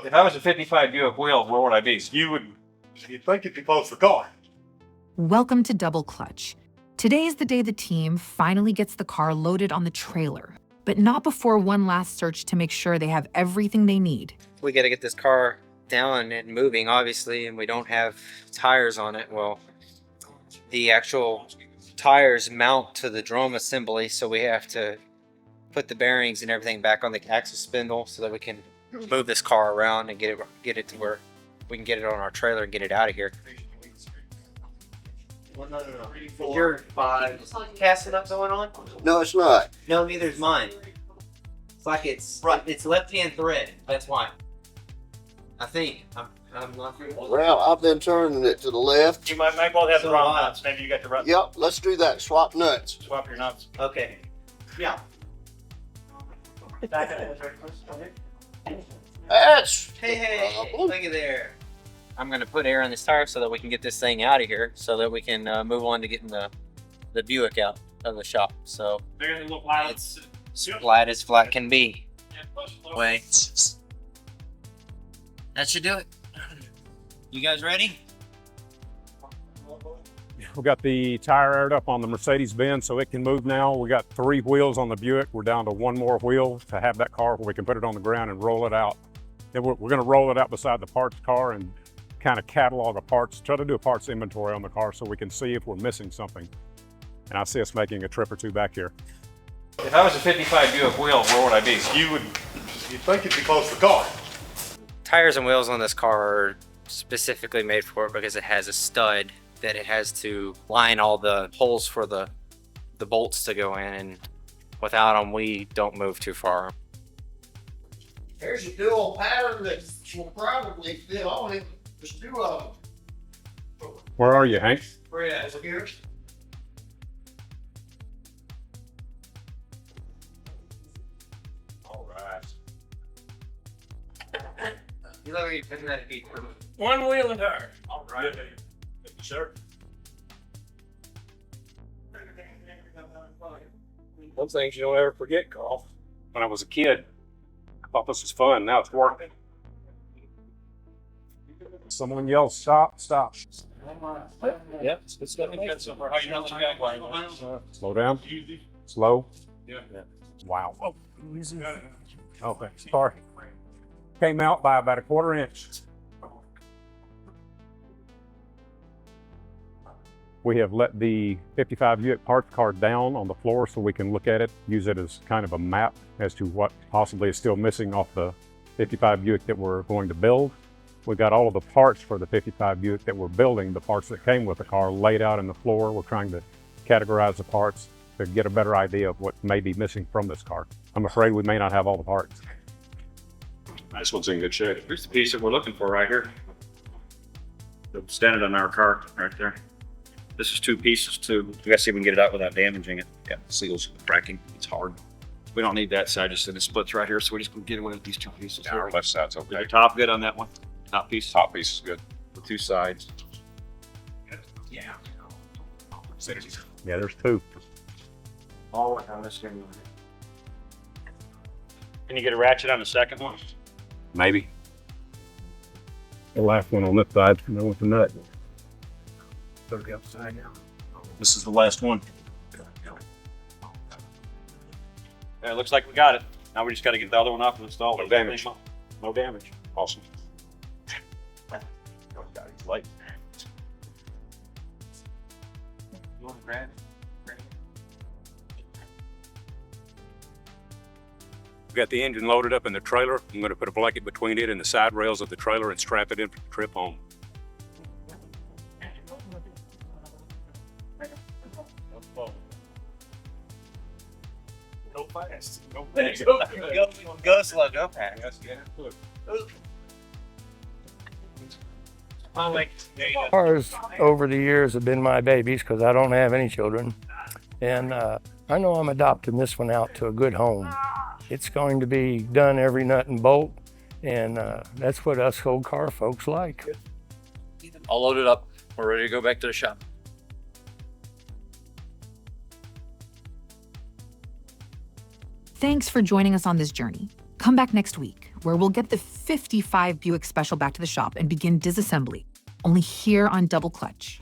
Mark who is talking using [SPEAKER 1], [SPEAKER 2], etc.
[SPEAKER 1] If I was a 55 Buick Wheel, where would I be?
[SPEAKER 2] You'd think it'd be close to the car.
[SPEAKER 3] Welcome to Double Clutch. Today is the day the team finally gets the car loaded on the trailer, but not before one last search to make sure they have everything they need.
[SPEAKER 4] We got to get this car down and moving, obviously, and we don't have tires on it. Well, the actual tires mount to the drum assembly, so we have to put the bearings and everything back on the axle spindle so that we can move this car around and get it to where we can get it on our trailer and get it out of here. Well, no. Is your 5 casting up going on?
[SPEAKER 5] No, it's not.
[SPEAKER 4] No, neither is mine. It's like it's left-hand thread. That's why. I think. I'm not sure.
[SPEAKER 5] Well, I've been turning it to the left.
[SPEAKER 2] You might both have the
[SPEAKER 4] So
[SPEAKER 2] wrong
[SPEAKER 4] I-
[SPEAKER 2] nuts. Maybe you got the right.
[SPEAKER 5] Yep, let's do that. Swap nuts.
[SPEAKER 2] Swap your nuts.
[SPEAKER 4] Okay. Yeah.
[SPEAKER 5] That's
[SPEAKER 4] Hey,
[SPEAKER 5] problem.
[SPEAKER 4] look at there. I'm gonna put air in this tire so that we can get this thing out of here, so that we can move on to getting the Buick out of the shop. So
[SPEAKER 2] They're gonna look like
[SPEAKER 4] it's flat as flat can be. Wait. That should do it. You guys ready?
[SPEAKER 6] We got the tire aired up on the Mercedes-Benz so it can move now. We got 3 wheels on the Buick. We're down to 1 more wheel to have that car where we can put it on the ground and roll it out. Then we're going to roll it out beside the parts car and kind of catalog the parts, try to do a parts inventory on the car so we can see if we're missing something. And I see us making a trip or two back here.
[SPEAKER 1] If I was a 55 Buick Wheel, where would I be?
[SPEAKER 2] you'd think it'd be close to the car.
[SPEAKER 4] Tires and wheels on this car are specifically made for it because it has a stud that it has to line all the holes for the bolts to go in, and without them we don't move too far.
[SPEAKER 5] There's a dual pattern that will probably fit on it. There's 2 of them.
[SPEAKER 6] Where are you, Hank?
[SPEAKER 5] Where at? Is it here?
[SPEAKER 2] All right.
[SPEAKER 4] You look like you're putting that feet through.
[SPEAKER 2] One wheel and tire. All right. Sure.
[SPEAKER 6] One thing you don't ever forget, Carl. When I was a kid, I thought this was fun. Now it's working. Someone yells, stop, stop.
[SPEAKER 1] Yep, it's good. How you know the
[SPEAKER 6] Slow down. Slow.
[SPEAKER 2] Yeah.
[SPEAKER 6] Wow. Oh, okay. Sorry. Came out by about a 1/4 inch. We have let the 55 Buick parts car down on the floor so we can look at it, use it as kind of a map as to what possibly is still missing off the 55 Buick that we're going to build. We got all of the parts for the 55 Buick that we're building, the parts that came with the car, laid out in the floor. We're trying to categorize the parts to get a better idea of what may be missing from this car. I'm afraid we may not have all the parts.
[SPEAKER 7] This one's in good shape. Here's the piece that we're looking for right here. Standing on our car right there. This is 2 pieces too. We gotta see if we can get it out without damaging it. Yeah, seals cracking. It's hard. We don't need that side, just it splits right here, so we're just gonna get away with these 2 pieces. Our left side's okay. Is your top good on that one? Top piece? Top piece is good. The 2 sides.
[SPEAKER 6] Yeah, there's 2.
[SPEAKER 7] All work on this thing. Can you get a ratchet on the second one?
[SPEAKER 6] Maybe. The last one on this side, and then with the nut.
[SPEAKER 7] This is the last one. Yeah, it looks like we got it. Now we just gotta get the other one up and install it.
[SPEAKER 6] No damage.
[SPEAKER 7] No damage.
[SPEAKER 6] Awesome.
[SPEAKER 7] Light.
[SPEAKER 4] You want to grab it?
[SPEAKER 6] We got the engine loaded up in the trailer. I'm going to put a blanket between it and the side rails of the trailer and strap it in for the trip home.
[SPEAKER 2] Go fast. Go
[SPEAKER 4] Go slow, go fast.
[SPEAKER 8] Cars over the years have been my babies because I don't have any children. And I know I'm adopting this one out to a good home. It's going to be done every nut and bolt, and that's what us old car folks like.
[SPEAKER 4] All loaded up. We're ready to go back to the shop.
[SPEAKER 3] Thanks for joining us on this journey. Come back next week where we'll get the 55 Buick Special back to the shop and begin disassembly, only here on Double Clutch.